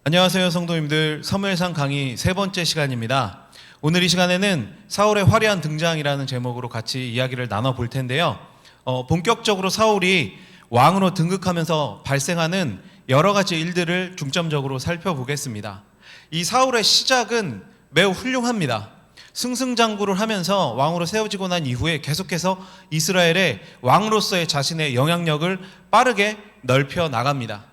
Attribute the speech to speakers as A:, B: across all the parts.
A: 안녕하세요 성도님들. 사무엘상 강의 세 번째 시간입니다. 오늘 이 시간에는 사울의 화려한 등장이라는 제목으로 같이 이야기를 나눠볼 텐데요. 본격적으로 사울이 왕으로 등극하면서 발생하는 여러 가지 일들을 중점적으로 살펴보겠습니다. 이 사울의 시작은 매우 훌륭합니다. 승승장구를 하면서 왕으로 세워지고 난 이후에 계속해서 이스라엘의 왕으로서의 자신의 영향력을 빠르게 넓혀 나갑니다.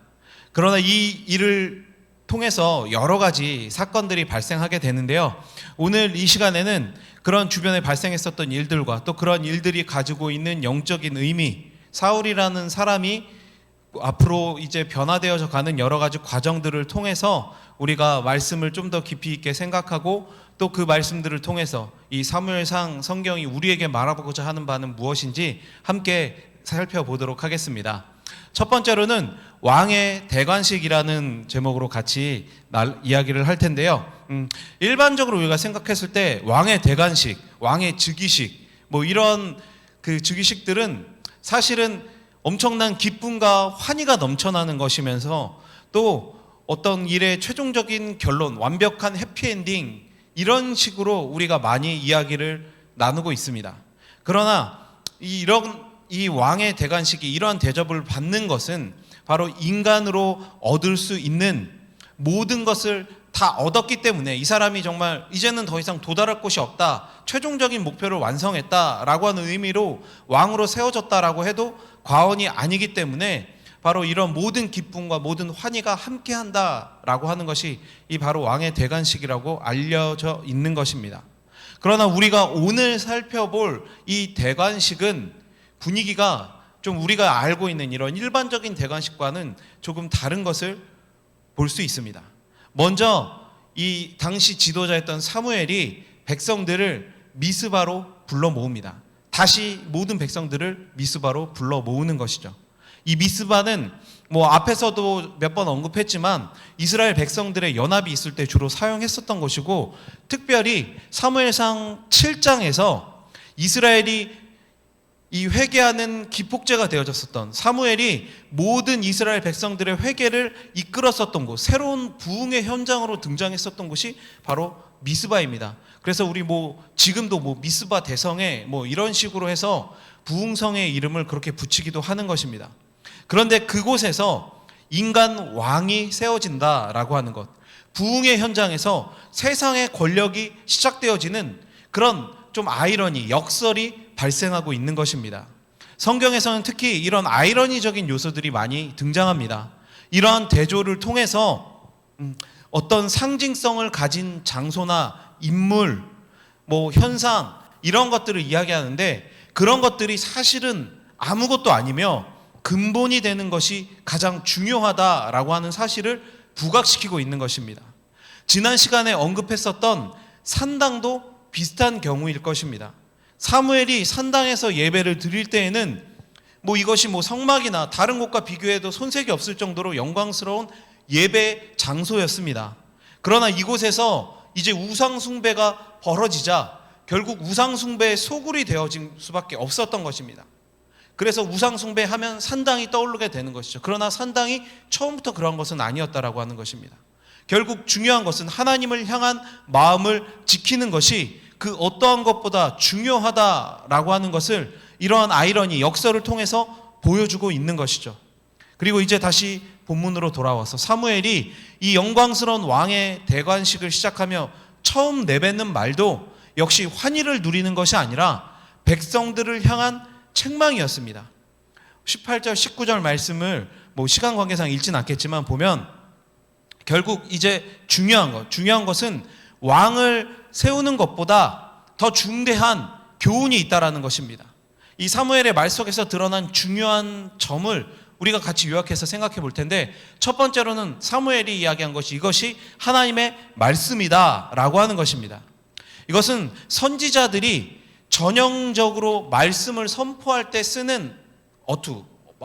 A: 그러나 이 일을 통해서 여러 가지 사건들이 발생하게 되는데요. 오늘 이 시간에는 그런 주변에 발생했었던 일들과 또 그런 일들이 가지고 있는 영적인 의미, 사울이라는 사람이 앞으로 이제 변화되어져 가는 여러 가지 과정들을 통해서 우리가 말씀을 좀 더 깊이 있게 생각하고 또 그 말씀들을 통해서 이 사무엘상 성경이 우리에게 말하고자 하는 바는 무엇인지 함께 살펴보도록 하겠습니다. 첫 번째로는 왕의 대관식이라는 제목으로 같이 이야기를 할 텐데요. 일반적으로 우리가 생각했을 때 왕의 대관식, 왕의 즉위식, 이런 그 즉위식들은 사실은 엄청난 기쁨과 환희가 넘쳐나는 것이면서 또 어떤 일의 최종적인 결론, 완벽한 해피엔딩, 이런 식으로 우리가 많이 이야기를 나누고 있습니다. 그러나 이 왕의 대관식이 이러한 대접을 받는 것은 바로 인간으로 얻을 수 있는 모든 것을 다 얻었기 때문에 이 사람이 정말 이제는 더 이상 도달할 곳이 없다, 최종적인 목표를 완성했다라고 하는 의미로 왕으로 세워졌다라고 해도 과언이 아니기 때문에 바로 이런 모든 기쁨과 모든 환희가 함께한다라고 하는 것이 이 바로 왕의 대관식이라고 알려져 있는 것입니다. 그러나 우리가 오늘 살펴볼 이 대관식은 분위기가 좀 우리가 알고 있는 이런 일반적인 대관식과는 조금 다른 것을 볼 수 있습니다. 먼저 이 당시 지도자였던 사무엘이 백성들을 미스바로 불러 모읍니다. 다시 모든 백성들을 미스바로 불러 모으는 것이죠. 이 미스바는 앞에서도 몇 번 언급했지만 이스라엘 백성들의 연합이 있을 때 주로 사용했었던 것이고, 특별히 사무엘상 7장에서 이스라엘이 이 회개하는 기폭제가 되어졌었던, 사무엘이 모든 이스라엘 백성들의 회개를 이끌었었던 곳, 새로운 부흥의 현장으로 등장했었던 곳이 바로 미스바입니다. 그래서 우리 지금도 미스바 대성회 이런 식으로 해서 부흥성의 이름을 그렇게 붙이기도 하는 것입니다. 그런데 그곳에서 인간 왕이 세워진다라고 하는 것, 부흥의 현장에서 세상의 권력이 시작되어지는 그런 좀 아이러니, 역설이 발생하고 있는 것입니다. 성경에서는 특히 이런 아이러니적인 요소들이 많이 등장합니다. 이러한 대조를 통해서 어떤 상징성을 가진 장소나 인물, 현상, 이런 것들을 이야기하는데, 그런 것들이 사실은 아무것도 아니며 근본이 되는 것이 가장 중요하다라고 하는 사실을 부각시키고 있는 것입니다. 지난 시간에 언급했었던 산당도 비슷한 경우일 것입니다. 사무엘이 산당에서 예배를 드릴 때에는 이것이 성막이나 다른 곳과 비교해도 손색이 없을 정도로 영광스러운 예배 장소였습니다. 그러나 이곳에서 이제 우상숭배가 벌어지자 결국 우상숭배의 소굴이 되어진 수밖에 없었던 것입니다. 그래서 우상숭배하면 산당이 떠오르게 되는 것이죠. 그러나 산당이 처음부터 그런 것은 아니었다라고 하는 것입니다. 결국 중요한 것은 하나님을 향한 마음을 지키는 것이 그 어떠한 것보다 중요하다라고 하는 것을 이러한 아이러니, 역설을 통해서 보여주고 있는 것이죠. 그리고 이제 다시 본문으로 돌아와서 사무엘이 이 영광스러운 왕의 대관식을 시작하며 처음 내뱉는 말도 역시 환희를 누리는 것이 아니라 백성들을 향한 책망이었습니다. 18절, 19절 말씀을 시간 관계상 읽진 않겠지만 보면 결국 이제 중요한 것은 왕을 세우는 것보다 더 중대한 교훈이 있다라는 것입니다. 이 사무엘의 말 속에서 드러난 중요한 점을 우리가 같이 요약해서 생각해 볼 텐데, 첫 번째로는 사무엘이 이야기한 것이 이것이 하나님의 말씀이다라고 하는 것입니다. 이것은 선지자들이 전형적으로 말씀을 선포할 때 쓰는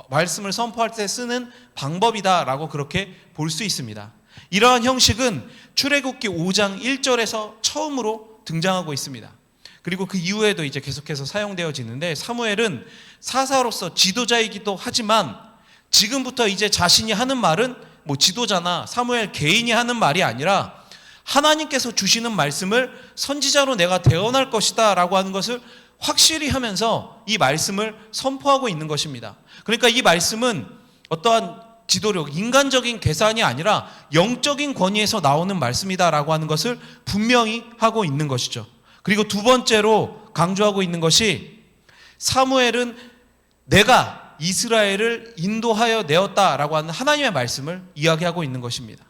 A: 말씀을 선포할 때 쓰는 방법이다라고 그렇게 볼 수 있습니다. 이러한 형식은 출애굽기 5장 1절에서 처음으로 등장하고 있습니다. 그리고 그 이후에도 이제 계속해서 사용되어지는데, 사무엘은 사사로서 지도자이기도 하지만 지금부터 이제 자신이 하는 말은 뭐 지도자나 사무엘 개인이 하는 말이 아니라 하나님께서 주시는 말씀을 선지자로 내가 대언할 것이다 라고 하는 것을 확실히 하면서 이 말씀을 선포하고 있는 것입니다. 그러니까 이 말씀은 어떠한 지도력, 인간적인 계산이 아니라 영적인 권위에서 나오는 말씀이다라고 하는 것을 분명히 하고 있는 것이죠. 그리고 두 번째로 강조하고 있는 것이 사무엘은 내가 이스라엘을 인도하여 내었다라고 하는 하나님의 말씀을 이야기하고 있는 것입니다.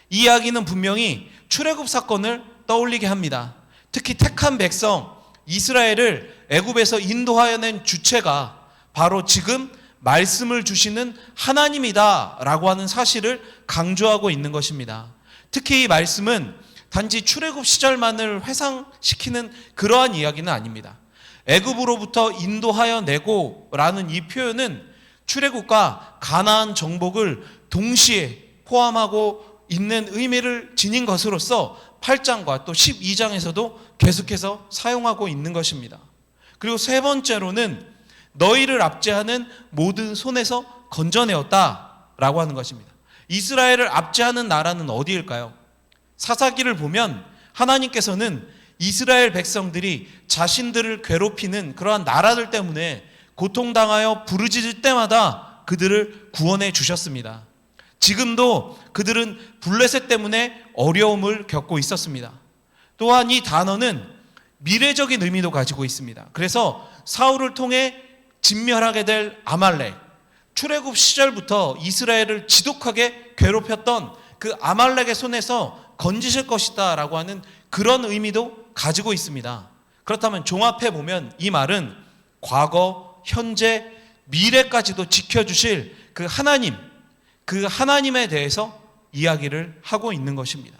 A: 이 이야기는 분명히 출애굽 사건을 떠올리게 합니다. 특히 택한 백성 이스라엘을 애굽에서 인도하여 낸 주체가 바로 지금 말씀을 주시는 하나님이다라고 하는 사실을 강조하고 있는 것입니다. 특히 이 말씀은 단지 출애굽 시절만을 회상시키는 그러한 이야기는 아닙니다. 애굽으로부터 인도하여 내고라는 이 표현은 출애굽과 가나안 정복을 동시에 포함하고 있는 의미를 지닌 것으로서 8장과 또 12장에서도 계속해서 사용하고 있는 것입니다. 그리고 세 번째로는 너희를 압제하는 모든 손에서 건져내었다라고 하는 것입니다. 이스라엘을 압제하는 나라는 어디일까요? 사사기를 보면 하나님께서는 이스라엘 백성들이 자신들을 괴롭히는 그러한 나라들 때문에 고통당하여 부르짖을 때마다 그들을 구원해 주셨습니다. 지금도 그들은 블레셋 때문에 어려움을 겪고 있었습니다. 또한 이 단어는 미래적인 의미도 가지고 있습니다. 그래서 사울을 통해 진멸하게 될 아말렉, 출애굽 시절부터 이스라엘을 지독하게 괴롭혔던 그 아말렉의 손에서 건지실 것이다 라고 하는 그런 의미도 가지고 있습니다. 그렇다면 종합해 보면 이 말은 과거, 현재, 미래까지도 지켜주실 그 하나님, 그 하나님에 대해서 이야기를 하고 있는 것입니다.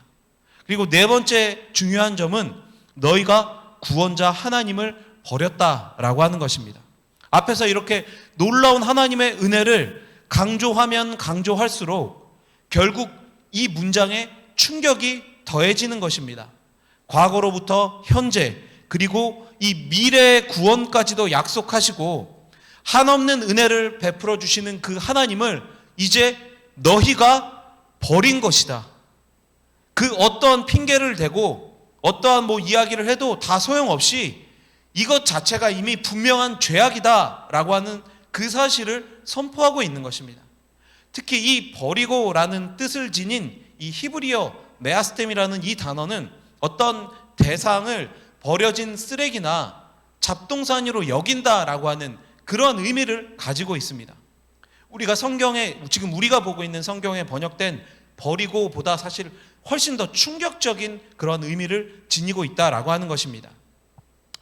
A: 그리고 네 번째 중요한 점은 너희가 구원자 하나님을 버렸다라고 하는 것입니다. 앞에서 이렇게 놀라운 하나님의 은혜를 강조하면 강조할수록 결국 이 문장에 충격이 더해지는 것입니다. 과거로부터 현재 그리고 이 미래의 구원까지도 약속하시고 한없는 은혜를 베풀어 주시는 그 하나님을 이제 너희가 버린 것이다. 그 어떠한 핑계를 대고 어떠한 뭐 이야기를 해도 다 소용없이 이것 자체가 이미 분명한 죄악이다라고 하는 그 사실을 선포하고 있는 것입니다. 특히 이 버리고라는 뜻을 지닌 이 히브리어 메아스템이라는 이 단어는 어떤 대상을 버려진 쓰레기나 잡동사니로 여긴다라고 하는 그런 의미를 가지고 있습니다. 우리가 성경에 지금 우리가 보고 있는 성경에 번역된 버리고보다 사실 훨씬 더 충격적인 그런 의미를 지니고 있다라고 하는 것입니다.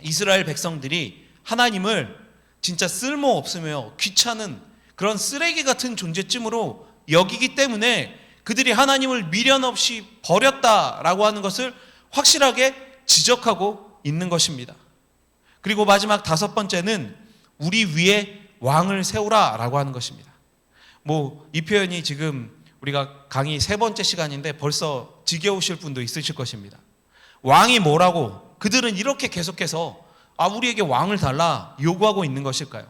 A: 이스라엘 백성들이 하나님을 진짜 쓸모없으며 귀찮은 그런 쓰레기 같은 존재쯤으로 여기기 때문에 그들이 하나님을 미련 없이 버렸다라고 하는 것을 확실하게 지적하고 있는 것입니다. 그리고 마지막 다섯 번째는 우리 위에 왕을 세우라라고 하는 것입니다. 뭐 이 표현이 지금 우리가 강의 세 번째 시간인데 벌써 지겨우실 분도 있으실 것입니다. 왕이 뭐라고 그들은 이렇게 계속해서 우리에게 왕을 달라 요구하고 있는 것일까요?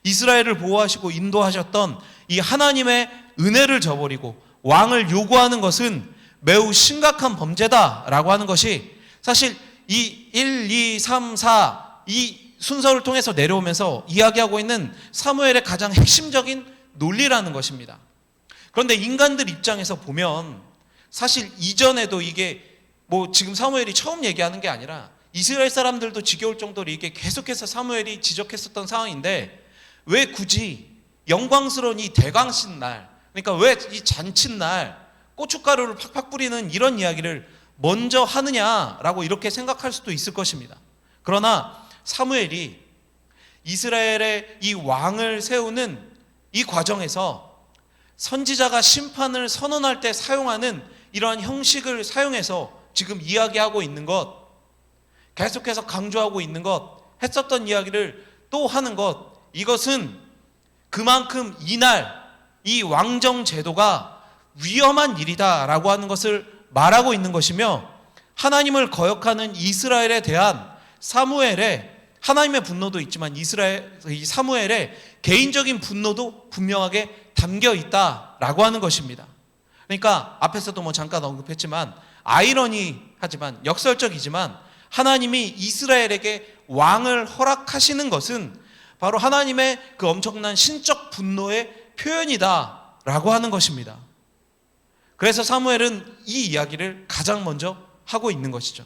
A: 이스라엘을 보호하시고 인도하셨던 이 하나님의 은혜를 저버리고 왕을 요구하는 것은 매우 심각한 범죄다라고 하는 것이 사실 이 1, 2, 3, 4 이 순서를 통해서 내려오면서 이야기하고 있는 사무엘의 가장 핵심적인 논리라는 것입니다. 그런데 인간들 입장에서 보면 사실 이전에도 이게 뭐 지금 사무엘이 처음 얘기하는 게 아니라 이스라엘 사람들도 지겨울 정도로 이게 계속해서 사무엘이 지적했었던 상황인데 왜 굳이 영광스러운 이 대강신 날, 그러니까 왜 이 잔칫날 고춧가루를 팍팍 뿌리는 이런 이야기를 먼저 하느냐라고 이렇게 생각할 수도 있을 것입니다. 그러나 사무엘이 이스라엘의 이 왕을 세우는 이 과정에서 선지자가 심판을 선언할 때 사용하는 이러한 형식을 사용해서 지금 이야기하고 있는 것, 계속해서 강조하고 있는 것, 했었던 이야기를 또 하는 것, 이것은 그만큼 이날 이 왕정 제도가 위험한 일이다라고 하는 것을 말하고 있는 것이며 하나님을 거역하는 이스라엘에 대한 사무엘의 하나님의 분노도 있지만 이 사무엘의 개인적인 분노도 분명하게 담겨 있다라고 하는 것입니다. 그러니까 앞에서도 뭐 잠깐 언급했지만 아이러니하지만 역설적이지만 하나님이 이스라엘에게 왕을 허락하시는 것은 바로 하나님의 그 엄청난 신적 분노의 표현이다라고 하는 것입니다. 그래서 사무엘은 이 이야기를 가장 먼저 하고 있는 것이죠.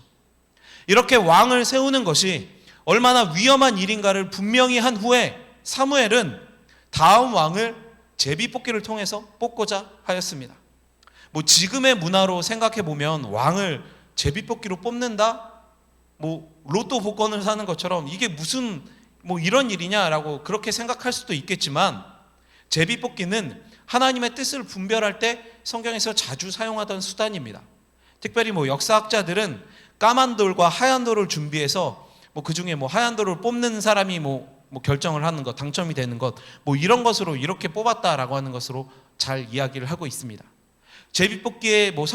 A: 이렇게 왕을 세우는 것이 얼마나 위험한 일인가를 분명히 한 후에 사무엘은 다음 왕을 제비뽑기를 통해서 뽑고자 하였습니다. 뭐 지금의 문화로 생각해 보면 왕을 제비뽑기로 뽑는다? 뭐 로또 복권을 사는 것처럼 이게 무슨 뭐 이런 일이냐라고 그렇게 생각할 수도 있겠지만, 제비뽑기는 하나님의 뜻을 분별할 때 성경에서 자주 사용하던 수단입니다. 특별히 뭐 역사학자들은 까만 돌과 하얀 돌을 준비해서 뭐 그 중에 뭐 하얀 돌을 뽑는 사람이 뭐 결정을 하는 것, 당첨이 되는 것, 뭐 이런 것으로 이렇게 뽑았다라고 하는 것으로 잘 이야기를 하고 있습니다. 제비뽑기의 뭐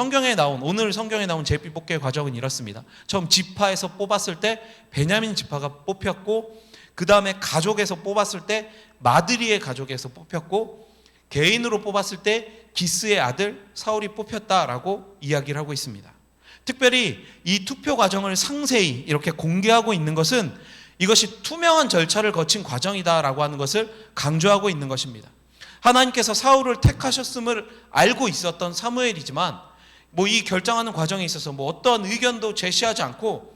A: 오늘 성경에 나온 제비뽑기의 과정은 이렇습니다. 처음 지파에서 뽑았을 때 베냐민 지파가 뽑혔고, 그 다음에 가족에서 뽑았을 때 마드리의 가족에서 뽑혔고, 개인으로 뽑았을 때 기스의 아들 사울이 뽑혔다라고 이야기를 하고 있습니다. 특별히 이 투표 과정을 상세히 이렇게 공개하고 있는 것은 이것이 투명한 절차를 거친 과정이다라고 하는 것을 강조하고 있는 것입니다. 하나님께서 사울을 택하셨음을 알고 있었던 사무엘이지만 뭐 이 결정하는 과정에 있어서 뭐 어떤 의견도 제시하지 않고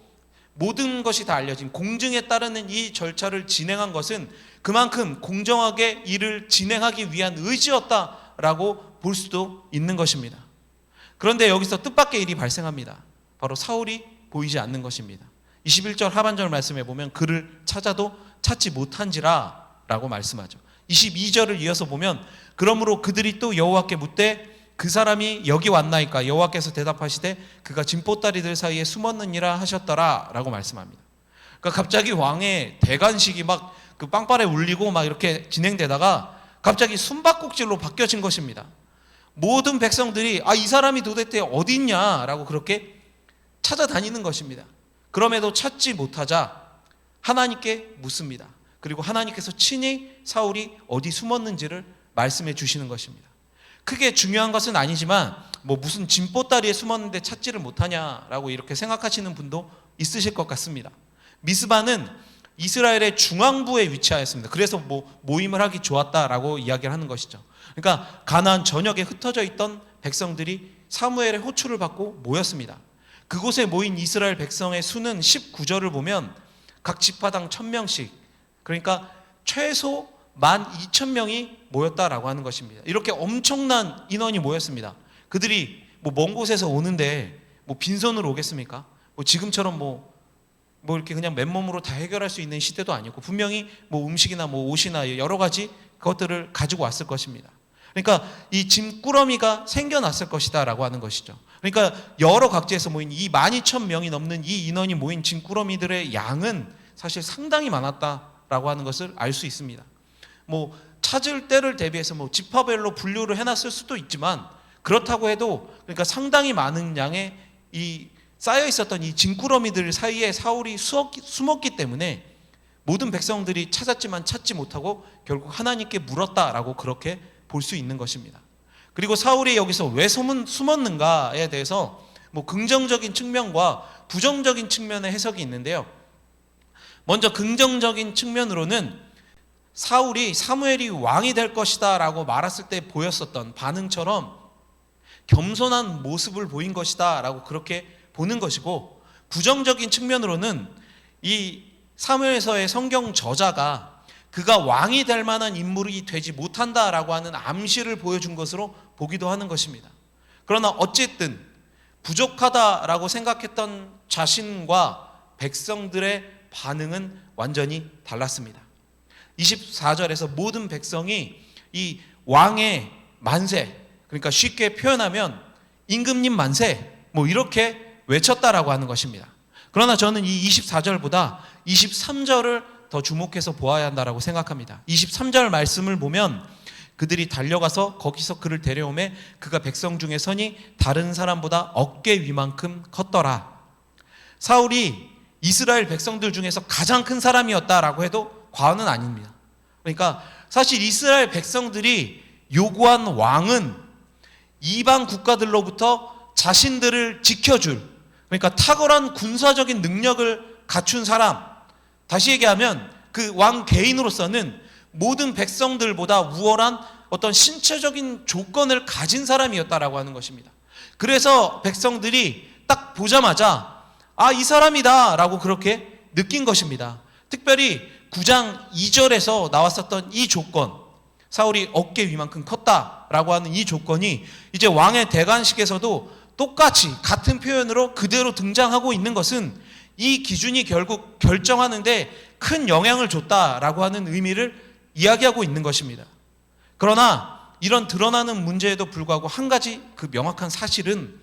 A: 모든 것이 다 알려진 공증에 따르는 이 절차를 진행한 것은 그만큼 공정하게 일을 진행하기 위한 의지였다라고 볼 수도 있는 것입니다. 그런데 여기서 뜻밖의 일이 발생합니다. 바로 사울이 보이지 않는 것입니다. 21절 하반절 말씀에 보면 그를 찾아도 찾지 못한지라 라고 말씀하죠. 22절을 이어서 보면 그러므로 그들이 또 여호와께 묻되 그 사람이 여기 왔나이까? 여호와께서 대답하시되 그가 진보다리들 사이에 숨었느니라 하셨더라 라고 말씀합니다. 그러니까 갑자기 왕의 대관식이 막 그 빵빠레 울리고 막 이렇게 진행되다가 갑자기 숨바꼭질로 바뀌어진 것입니다. 모든 백성들이 이 사람이 도대체 어디 있냐라고 그렇게 찾아다니는 것입니다. 그럼에도 찾지 못하자 하나님께 묻습니다. 그리고 하나님께서 친히 사울이 어디 숨었는지를 말씀해 주시는 것입니다. 크게 중요한 것은 아니지만 뭐 무슨 진보다리에 숨었는데 찾지를 못하냐라고 이렇게 생각하시는 분도 있으실 것 같습니다. 미스바는 이스라엘의 중앙부에 위치하였습니다. 그래서 뭐 모임을 하기 좋았다라고 이야기를 하는 것이죠. 그러니까 가나안 전역에 흩어져 있던 백성들이 사무엘의 호출을 받고 모였습니다. 그곳에 모인 이스라엘 백성의 수는 19절을 보면 각 지파당 1000명씩, 그러니까 최소 12,000명이 모였다라고 하는 것입니다. 이렇게 엄청난 인원이 모였습니다. 그들이 뭐 먼 곳에서 오는데 뭐 빈손으로 오겠습니까? 뭐 지금처럼 뭐 이렇게 그냥 맨몸으로 다 해결할 수 있는 시대도 아니고 분명히 뭐 음식이나 뭐 옷이나 여러 가지 그것들을 가지고 왔을 것입니다. 그러니까 이 짐꾸러미가 생겨났을 것이다라고 하는 것이죠. 그러니까 여러 각지에서 모인 이 12,000명이 넘는 이 인원이 모인 짐꾸러미들의 양은 사실 상당히 많았다라고 하는 것을 알 수 있습니다. 뭐 찾을 때를 대비해서 뭐 지파별로 분류를 해놨을 수도 있지만 그렇다고 해도 그러니까 상당히 많은 양의 이 쌓여 있었던 이 짐꾸러미들 사이에 사울이 숨었기 때문에 모든 백성들이 찾았지만 찾지 못하고 결국 하나님께 물었다라고 그렇게 볼 수 있는 것입니다. 그리고 사울이 여기서 왜 숨었는가에 대해서 뭐 긍정적인 측면과 부정적인 측면의 해석이 있는데요. 먼저 긍정적인 측면으로는 사울이 사무엘이 왕이 될 것이다 라고 말했을 때 보였었던 반응처럼 겸손한 모습을 보인 것이다 라고 그렇게 보는 것이고, 부정적인 측면으로는 이 사무엘서의 성경 저자가 그가 왕이 될 만한 인물이 되지 못한다라고 하는 암시를 보여준 것으로 보기도 하는 것입니다. 그러나 어쨌든 부족하다라고 생각했던 자신과 백성들의 반응은 완전히 달랐습니다. 24절에서 모든 백성이 이 왕의 만세, 그러니까 쉽게 표현하면 임금님 만세 뭐 이렇게 외쳤다라고 하는 것입니다. 그러나 저는 이 24절보다 23절을 더 주목해서 보아야 한다라고 생각합니다. 23절 말씀을 보면 그들이 달려가서 거기서 그를 데려오매 그가 백성 중에 선이 다른 사람보다 어깨 위만큼 컸더라. 사울이 이스라엘 백성들 중에서 가장 큰 사람이었다라고 해도 과언은 아닙니다. 그러니까 사실 이스라엘 백성들이 요구한 왕은 이방 국가들로부터 자신들을 지켜줄, 그러니까 탁월한 군사적인 능력을 갖춘 사람, 다시 얘기하면 그 왕 개인으로서는 모든 백성들보다 우월한 어떤 신체적인 조건을 가진 사람이었다라고 하는 것입니다. 그래서 백성들이 딱 보자마자 이 사람이다 라고 그렇게 느낀 것입니다. 특별히 9장 2절에서 나왔었던 이 조건, 사울이 어깨 위만큼 컸다라고 하는 이 조건이 이제 왕의 대관식에서도 똑같이 같은 표현으로 그대로 등장하고 있는 것은 이 기준이 결국 결정하는데 큰 영향을 줬다라고 하는 의미를 이야기하고 있는 것입니다. 그러나 이런 드러나는 문제에도 불구하고 한 가지 그 명확한 사실은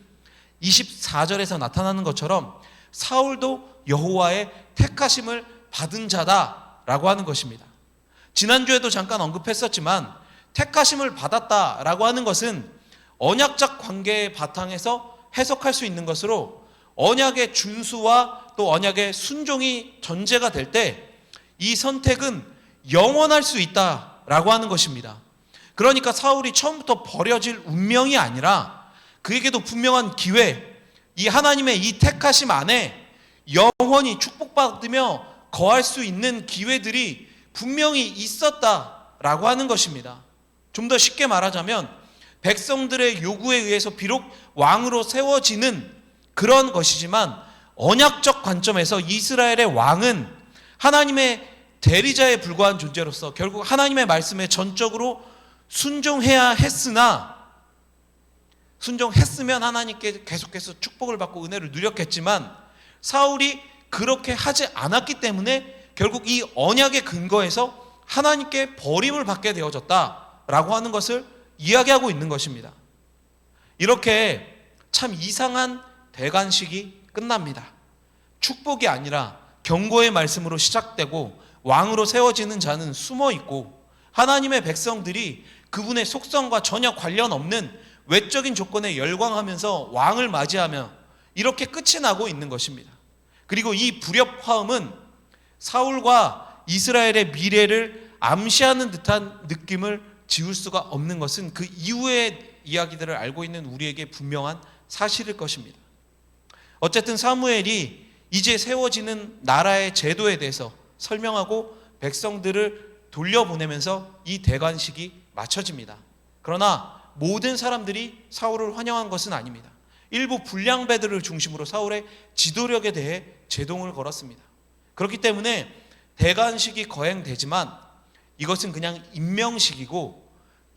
A: 24절에서 나타나는 것처럼 사울도 여호와의 택하심을 받은 자다라고 하는 것입니다. 지난주에도 잠깐 언급했었지만 택하심을 받았다라고 하는 것은 언약적 관계의 바탕에서 해석할 수 있는 것으로 언약의 준수와 또 언약의 순종이 전제가 될 때 이 선택은 영원할 수 있다라고 하는 것입니다. 그러니까 사울이 처음부터 버려질 운명이 아니라 그에게도 분명한 기회, 이 하나님의 이 택하심 안에 영원히 축복받으며 거할 수 있는 기회들이 분명히 있었다라고 하는 것입니다. 좀 더 쉽게 말하자면 백성들의 요구에 의해서 비록 왕으로 세워지는 그런 것이지만 언약적 관점에서 이스라엘의 왕은 하나님의 대리자에 불과한 존재로서 결국 하나님의 말씀에 전적으로 순종해야 했으나, 순종했으면 하나님께 계속해서 축복을 받고 은혜를 누렸겠지만 사울이 그렇게 하지 않았기 때문에 결국 이 언약의 근거에서 하나님께 버림을 받게 되어졌다라고 하는 것을 이야기하고 있는 것입니다. 이렇게 참 이상한 대관식이 끝납니다. 축복이 아니라 경고의 말씀으로 시작되고 왕으로 세워지는 자는 숨어 있고 하나님의 백성들이 그분의 속성과 전혀 관련 없는 외적인 조건에 열광하면서 왕을 맞이하며 이렇게 끝이 나고 있는 것입니다. 그리고 이 불협화음은 사울과 이스라엘의 미래를 암시하는 듯한 느낌을 지울 수가 없는 것은 그 이후의 이야기들을 알고 있는 우리에게 분명한 사실일 것입니다. 어쨌든 사무엘이 이제 세워지는 나라의 제도에 대해서 설명하고 백성들을 돌려보내면서 이 대관식이 마쳐집니다. 그러나 모든 사람들이 사울을 환영한 것은 아닙니다. 일부 불량배들을 중심으로 사울의 지도력에 대해 제동을 걸었습니다. 그렇기 때문에 대관식이 거행되지만 이것은 그냥 임명식이고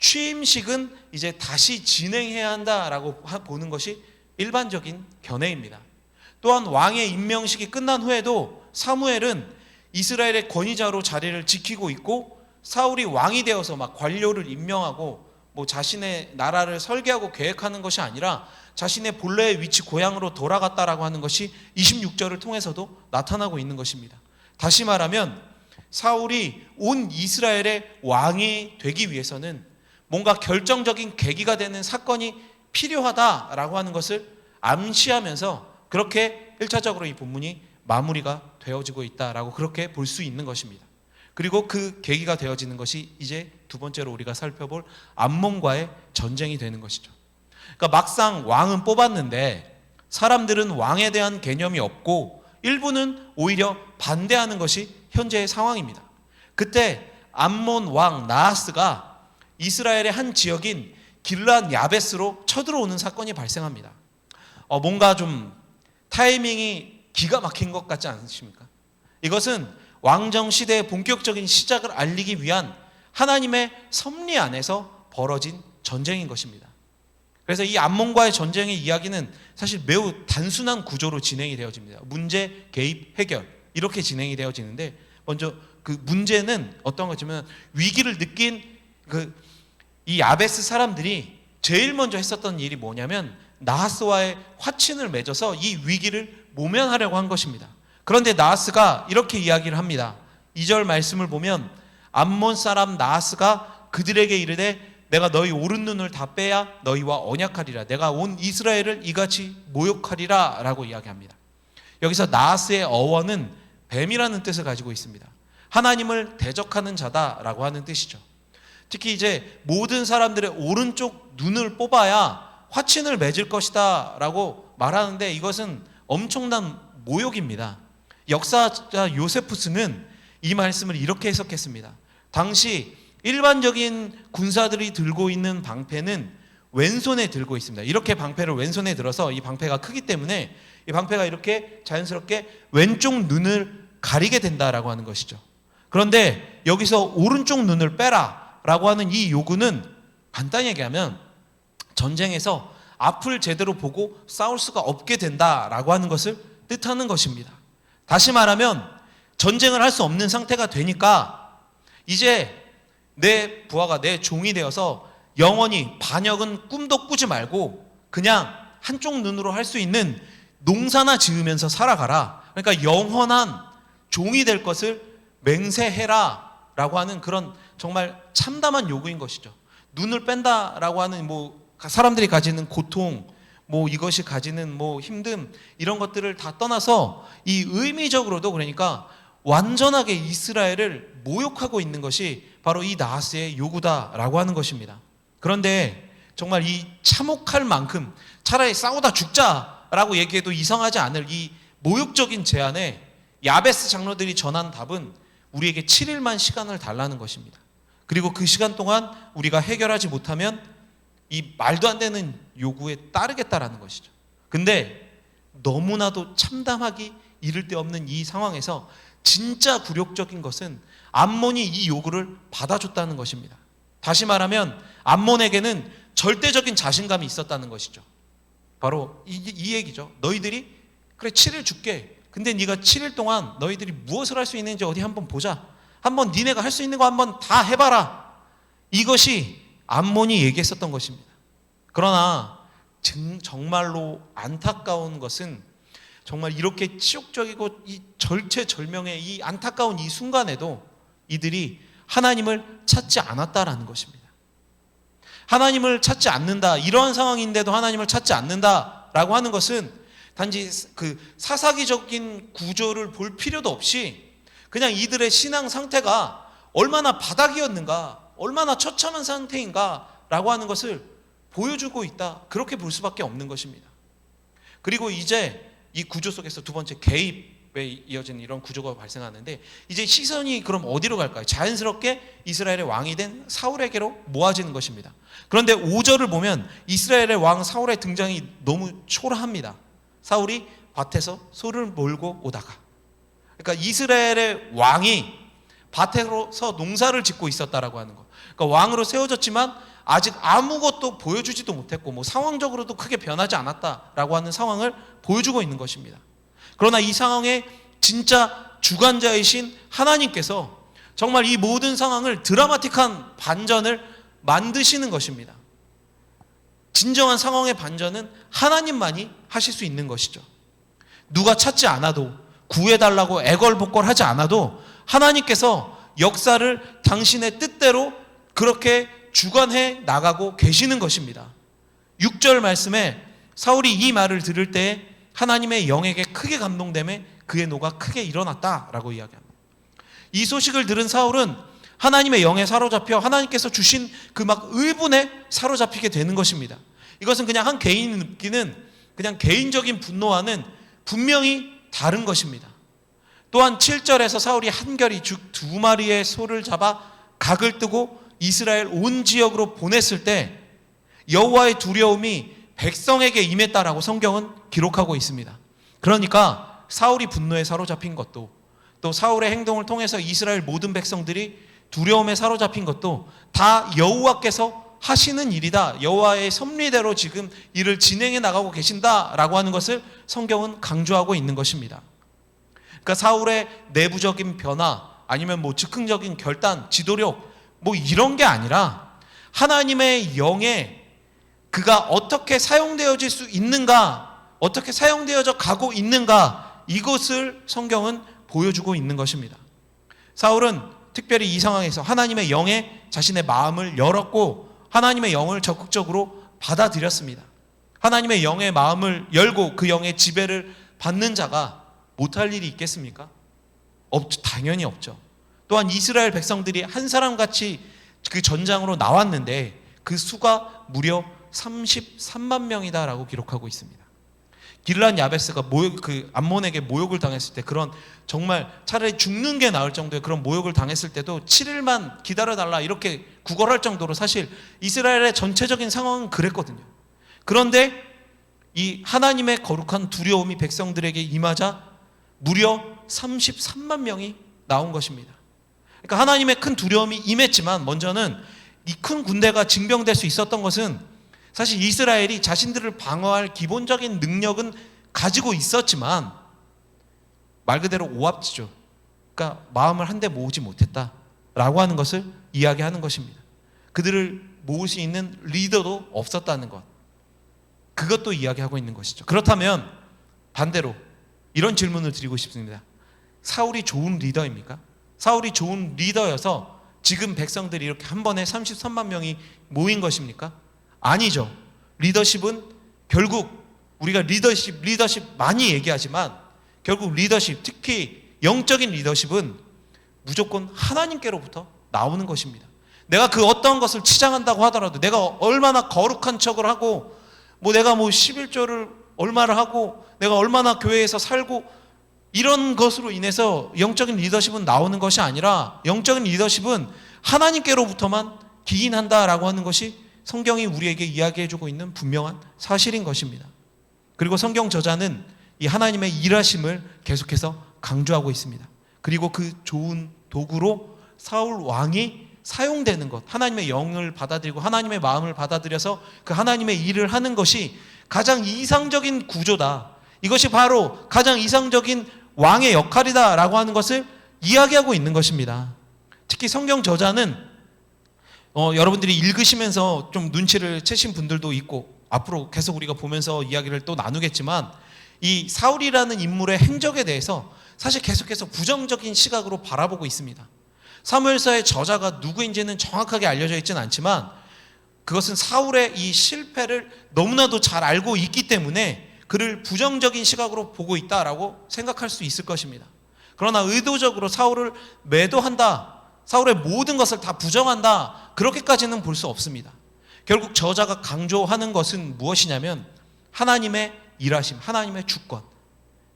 A: 취임식은 이제 다시 진행해야 한다라고 보는 것이 일반적인 견해입니다. 또한 왕의 임명식이 끝난 후에도 사무엘은 이스라엘의 권위자로 자리를 지키고 있고 사울이 왕이 되어서 막 관료를 임명하고 자신의 나라를 설계하고 계획하는 것이 아니라 자신의 본래의 위치 고향으로 돌아갔다라고 하는 것이 26절을 통해서도 나타나고 있는 것입니다. 다시 말하면 사울이 온 이스라엘의 왕이 되기 위해서는 뭔가 결정적인 계기가 되는 사건이 필요하다라고 하는 것을 암시하면서 그렇게 1차적으로 이 본문이 마무리가 되어지고 있다라고 그렇게 볼 수 있는 것입니다. 그리고 그 계기가 되어지는 것이 이제 두 번째로 우리가 살펴볼 암몬과의 전쟁이 되는 것이죠. 그러니까 막상 왕은 뽑았는데 사람들은 왕에 대한 개념이 없고 일부는 오히려 반대하는 것이 현재의 상황입니다. 그때 암몬 왕 나하스가 이스라엘의 한 지역인 길랏 야베스로 쳐들어오는 사건이 발생합니다. 뭔가 좀 타이밍이 기가 막힌 것 같지 않으십니까? 이것은 왕정 시대의 본격적인 시작을 알리기 위한 하나님의 섭리 안에서 벌어진 전쟁인 것입니다. 그래서 이 암몬과의 전쟁의 이야기는 사실 매우 단순한 구조로 진행이 되어집니다. 문제, 개입, 해결 이렇게 진행이 되어지는데 먼저 그 문제는 어떤 거냐면 위기를 느낀 이 야베스 사람들이 제일 먼저 했었던 일이 뭐냐면 나하스와의 화친을 맺어서 이 위기를 모면하려고 한 것입니다. 그런데 나하스가 이렇게 이야기를 합니다. 2절 말씀을 보면 암몬 사람 나하스가 그들에게 이르되 내가 너희 오른 눈을 다 빼야 너희와 언약하리라. 내가 온 이스라엘을 이같이 모욕하리라 라고 이야기합니다. 여기서 나하스의 어원은 뱀이라는 뜻을 가지고 있습니다. 하나님을 대적하는 자다라고 하는 뜻이죠. 특히 이제 모든 사람들의 오른쪽 눈을 뽑아야 화친을 맺을 것이다 라고 말하는데 이것은 엄청난 모욕입니다. 역사자 요세푸스는 이 말씀을 이렇게 해석했습니다. 당시 일반적인 군사들이 들고 있는 방패는 왼손에 들고 있습니다. 이렇게 방패를 왼손에 들어서 이 방패가 크기 때문에 이 방패가 이렇게 자연스럽게 왼쪽 눈을 가리게 된다라고 하는 것이죠. 그런데 여기서 오른쪽 눈을 빼라 라고 하는 이 요구는 간단히 얘기하면 전쟁에서 앞을 제대로 보고 싸울 수가 없게 된다라고 하는 것을 뜻하는 것입니다. 다시 말하면 전쟁을 할 수 없는 상태가 되니까 이제 내 부하가 내 종이 되어서 영원히 반역은 꿈도 꾸지 말고 그냥 한쪽 눈으로 할 수 있는 농사나 지으면서 살아가라. 그러니까 영원한 종이 될 것을 맹세해라 라고 하는 그런 정말 참담한 요구인 것이죠. 눈을 뺀다라고 하는 사람들이 가지는 고통, 이것이 가지는 힘듦 이런 것들을 다 떠나서 이 의미적으로도 그러니까 완전하게 이스라엘을 모욕하고 있는 것이 바로 이 나하스의 요구다라고 하는 것입니다. 그런데 정말 이 참혹할 만큼 차라리 싸우다 죽자라고 얘기해도 이상하지 않을 이 모욕적인 제안에 야베스 장로들이 전한 답은 우리에게 7일만 시간을 달라는 것입니다. 그리고 그 시간 동안 우리가 해결하지 못하면 이 말도 안 되는 요구에 따르겠다라는 것이죠. 근데 너무나도 참담하기 이를 데 없는 이 상황에서 진짜 굴욕적인 것은 암몬이 이 요구를 받아줬다는 것입니다. 다시 말하면 암몬에게는 절대적인 자신감이 있었다는 것이죠. 바로 이 얘기죠. 너희들이 그래 7일 줄게. 근데 네가 7일 동안 너희들이 무엇을 할 수 있는지 어디 한번 보자. 한번 니네가 할 수 있는 거 한번 다 해봐라. 이것이 암몬이 얘기했었던 것입니다. 그러나 정말로 안타까운 것은 정말 이렇게 치욕적이고 이 절체절명의 이 안타까운 이 순간에도 이들이 하나님을 찾지 않았다라는 것입니다. 하나님을 찾지 않는다. 이러한 상황인데도 하나님을 찾지 않는다라고 하는 것은 단지 그 사사기적인 구조를 볼 필요도 없이 그냥 이들의 신앙 상태가 얼마나 바닥이었는가, 얼마나 처참한 상태인가라고 하는 것을 보여주고 있다. 그렇게 볼 수밖에 없는 것입니다. 그리고 이제 이 구조 속에서 두 번째 개입에 이어지는 이런 구조가 발생하는데 이제 시선이 그럼 어디로 갈까요? 자연스럽게 이스라엘의 왕이 된 사울에게로 모아지는 것입니다. 그런데 5절을 보면 이스라엘의 왕 사울의 등장이 너무 초라합니다. 사울이 밭에서 소를 몰고 오다가, 그러니까 이스라엘의 왕이 밭에서 농사를 짓고 있었다라고 하는 거. 그러니까 왕으로 세워졌지만 아직 아무것도 보여주지도 못했고 상황적으로도 크게 변하지 않았다라고 하는 상황을 보여주고 있는 것입니다. 그러나 이 상황에 진짜 주관자이신 하나님께서 정말 이 모든 상황을 드라마틱한 반전을 만드시는 것입니다. 진정한 상황의 반전은 하나님만이 하실 수 있는 것이죠. 누가 찾지 않아도, 구해달라고 애걸복걸하지 않아도 하나님께서 역사를 당신의 뜻대로 그렇게 주관해 나가고 계시는 것입니다. 6절 말씀에 사울이 이 말을 들을 때 하나님의 영에게 크게 감동되매 그의 노가 크게 일어났다라고 이야기합니다. 이 소식을 들은 사울은 하나님의 영에 사로잡혀 하나님께서 주신 그 막 의분에 사로잡히게 되는 것입니다. 이것은 그냥 한 개인이 느끼는 그냥 개인적인 분노와는 분명히 다른 것입니다. 또한 7절에서 사울이 한결이 즉 2마리의 소를 잡아 각을 뜨고 이스라엘 온 지역으로 보냈을 때 여호와의 두려움이 백성에게 임했다라고 성경은 기록하고 있습니다. 그러니까 사울이 분노에 사로잡힌 것도, 또 사울의 행동을 통해서 이스라엘 모든 백성들이 두려움에 사로잡힌 것도 다 여호와께서 하시는 일이다. 여호와의 섭리대로 지금 일을 진행해 나가고 계신다라고 하는 것을 성경은 강조하고 있는 것입니다. 그러니까 사울의 내부적인 변화 아니면 즉흥적인 결단, 지도력 이런 게 아니라 하나님의 영에 그가 어떻게 사용되어질 수 있는가, 어떻게 사용되어져 가고 있는가, 이것을 성경은 보여주고 있는 것입니다. 사울은 특별히 이 상황에서 하나님의 영에 자신의 마음을 열었고 하나님의 영을 적극적으로 받아들였습니다. 하나님의 영의 마음을 열고 그 영의 지배를 받는 자가 못할 일이 있겠습니까? 당연히 없죠. 또한 이스라엘 백성들이 한 사람같이 그 전장으로 나왔는데 그 수가 무려 33만 명이다라고 기록하고 있습니다. 길란 야베스가 암몬에게 모욕을 당했을 때, 그런 정말 차라리 죽는 게 나을 정도의 그런 모욕을 당했을 때도 7일만 기다려달라 이렇게 구걸할 정도로 사실 이스라엘의 전체적인 상황은 그랬거든요. 그런데 이 하나님의 거룩한 두려움이 백성들에게 임하자 무려 33만 명이 나온 것입니다. 그러니까 하나님의 큰 두려움이 임했지만, 먼저는 이 큰 군대가 징병될 수 있었던 것은 사실 이스라엘이 자신들을 방어할 기본적인 능력은 가지고 있었지만 말 그대로 오합지졸, 그러니까 마음을 한데 모으지 못했다라고 하는 것을 이야기하는 것입니다. 그들을 모을 수 있는 리더도 없었다는 것, 그것도 이야기하고 있는 것이죠. 그렇다면 반대로 이런 질문을 드리고 싶습니다. 사울이 좋은 리더입니까? 사울이 좋은 리더여서 지금 백성들이 이렇게 한 번에 33만 명이 모인 것입니까? 아니죠. 리더십은 결국 우리가 리더십 많이 얘기하지만 결국 리더십, 특히 영적인 리더십은 무조건 하나님께로부터 나오는 것입니다. 내가 그 어떤 것을 치장한다고 하더라도, 내가 얼마나 거룩한 척을 하고 내가 11조를 얼마를 하고 내가 얼마나 교회에서 살고 이런 것으로 인해서 영적인 리더십은 나오는 것이 아니라, 영적인 리더십은 하나님께로부터만 기인한다라고 하는 것이 성경이 우리에게 이야기해주고 있는 분명한 사실인 것입니다. 그리고 성경 저자는 이 하나님의 일하심을 계속해서 강조하고 있습니다. 그리고 그 좋은 도구로 사울 왕이 사용되는 것, 하나님의 영을 받아들이고 하나님의 마음을 받아들여서 그 하나님의 일을 하는 것이 가장 이상적인 구조다, 이것이 바로 가장 이상적인 왕의 역할이다 라고 하는 것을 이야기하고 있는 것입니다. 특히 성경 저자는 여러분들이 읽으시면서 좀 눈치를 채신 분들도 있고 앞으로 계속 우리가 보면서 이야기를 또 나누겠지만, 이 사울이라는 인물의 행적에 대해서 사실 계속해서 부정적인 시각으로 바라보고 있습니다. 사무엘서의 저자가 누구인지는 정확하게 알려져 있지는 않지만 그것은 사울의 이 실패를 너무나도 잘 알고 있기 때문에 그를 부정적인 시각으로 보고 있다라고 생각할 수 있을 것입니다. 그러나 의도적으로 사울을 매도한다, 사울의 모든 것을 다 부정한다, 그렇게까지는 볼 수 없습니다. 결국 저자가 강조하는 것은 무엇이냐면 하나님의 일하심, 하나님의 주권,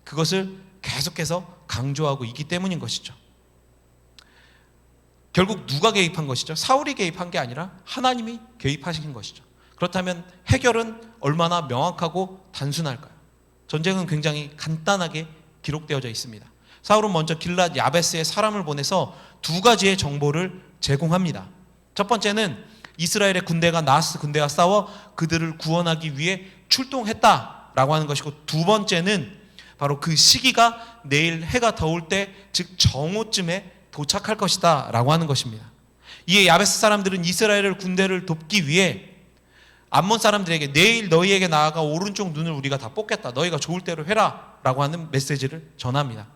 A: 그것을 계속해서 강조하고 있기 때문인 것이죠. 결국 누가 개입한 것이죠? 사울이 개입한 게 아니라 하나님이 개입하신 것이죠. 그렇다면 해결은 얼마나 명확하고 단순할까요? 전쟁은 굉장히 간단하게 기록되어져 있습니다. 사울은 먼저 길랏 야베스에 사람을 보내서 두 가지의 정보를 제공합니다. 첫 번째는 이스라엘의 군대가 나하스 군대와 싸워 그들을 구원하기 위해 출동했다라고 하는 것이고, 두 번째는 바로 그 시기가 내일 해가 더울 때, 즉 정오쯤에 도착할 것이다 라고 하는 것입니다. 이에 야베스 사람들은 이스라엘 군대를 돕기 위해 암몬 사람들에게 내일 너희에게 나아가 오른쪽 눈을 우리가 다 뽑겠다, 너희가 좋을 대로 해라 라고 하는 메시지를 전합니다.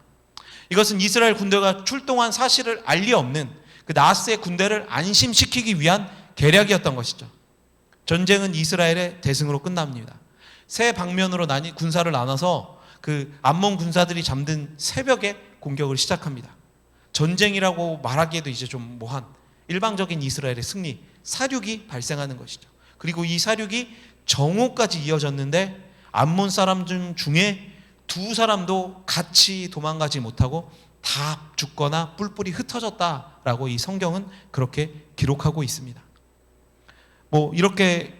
A: 이것은 이스라엘 군대가 출동한 사실을 알 리 없는 그 나하스의 군대를 안심시키기 위한 계략이었던 것이죠. 전쟁은 이스라엘의 대승으로 끝납니다. 세 방면으로 군사를 나눠서 그 암몬 군사들이 잠든 새벽에 공격을 시작합니다. 전쟁이라고 말하기에도 이제 좀 뭐한 일방적인 이스라엘의 승리, 사륙이 발생하는 것이죠. 그리고 이 사륙이 정오까지 이어졌는데 암몬 사람 중에 두 사람도 같이 도망가지 못하고 다 죽거나 뿔뿔이 흩어졌다라고 이 성경은 그렇게 기록하고 있습니다. 이렇게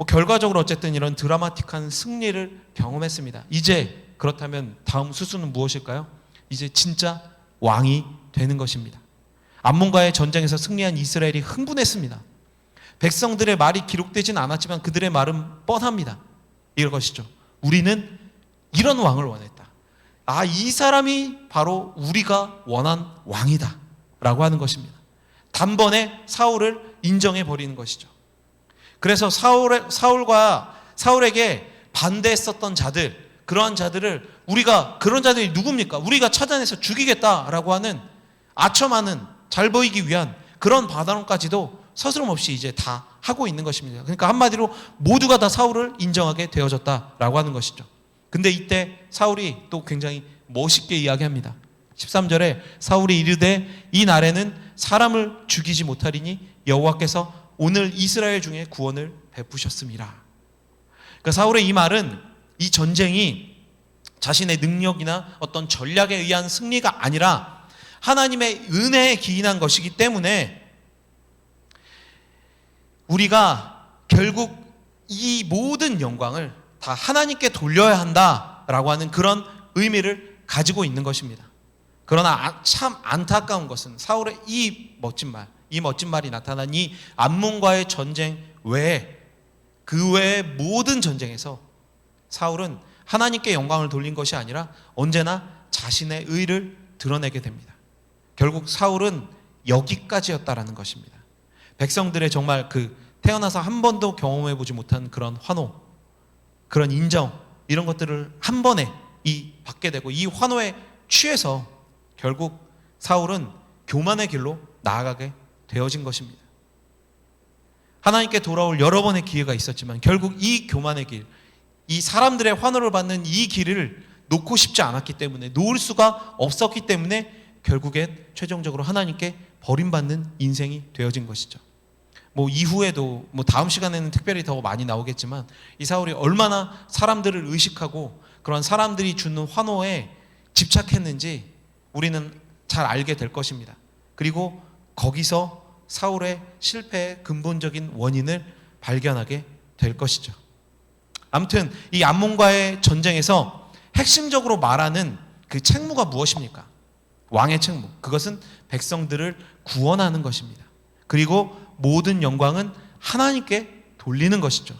A: 결과적으로 어쨌든 이런 드라마틱한 승리를 경험했습니다. 이제 그렇다면 다음 수순은 무엇일까요? 이제 진짜 왕이 되는 것입니다. 암몬과의 전쟁에서 승리한 이스라엘이 흥분했습니다. 백성들의 말이 기록되진 않았지만 그들의 말은 뻔합니다. 이것이죠. 우리는 이런 왕을 원했다. 이 사람이 바로 우리가 원한 왕이다 라고 하는 것입니다. 단번에 사울을 인정해 버리는 것이죠. 그래서 사울에게 반대했었던 자들, 그러한 자들을 그런 자들이 누굽니까? 우리가 찾아내서 죽이겠다라고 하는 아첨하는, 잘 보이기 위한 그런 발언까지도 서스럼없이 이제 다 하고 있는 것입니다. 그러니까 한마디로 모두가 다 사울을 인정하게 되어졌다라고 하는 것이죠. 근데 이때 사울이 또 굉장히 멋있게 이야기합니다. 13절에 사울이 이르되 이 날에는 사람을 죽이지 못하리니 여호와께서 오늘 이스라엘 중에 구원을 베푸셨습니다. 그러니까 사울의 이 말은 이 전쟁이 자신의 능력이나 어떤 전략에 의한 승리가 아니라 하나님의 은혜에 기인한 것이기 때문에 우리가 결국 이 모든 영광을 다 하나님께 돌려야 한다라고 하는 그런 의미를 가지고 있는 것입니다. 그러나 참 안타까운 것은 사울의 이 멋진 말이 나타난 이 암몬과의 전쟁 외에 그 외의 모든 전쟁에서 사울은 하나님께 영광을 돌린 것이 아니라 언제나 자신의 의를 드러내게 됩니다. 결국 사울은 여기까지였다라는 것입니다. 백성들의 정말 태어나서 한 번도 경험해보지 못한 그런 환호, 그런 인정, 이런 것들을 한 번에 받게 되고 이 환호에 취해서 결국 사울은 교만의 길로 나아가게 되어진 것입니다. 하나님께 돌아올 여러 번의 기회가 있었지만 결국 이 교만의 길, 이 사람들의 환호를 받는 이 길을 놓고 싶지 않았기 때문에, 놓을 수가 없었기 때문에 결국엔 최종적으로 하나님께 버림받는 인생이 되어진 것이죠. 이후에도 다음 시간에는 특별히 더 많이 나오겠지만 이 사울이 얼마나 사람들을 의식하고 그런 사람들이 주는 환호에 집착했는지 우리는 잘 알게 될 것입니다. 그리고 거기서 사울의 실패의 근본적인 원인을 발견하게 될 것이죠. 아무튼 이 암몬과의 전쟁에서 핵심적으로 말하는 그 책무가 무엇입니까? 왕의 책무. 그것은 백성들을 구원하는 것입니다. 그리고 모든 영광은 하나님께 돌리는 것이죠.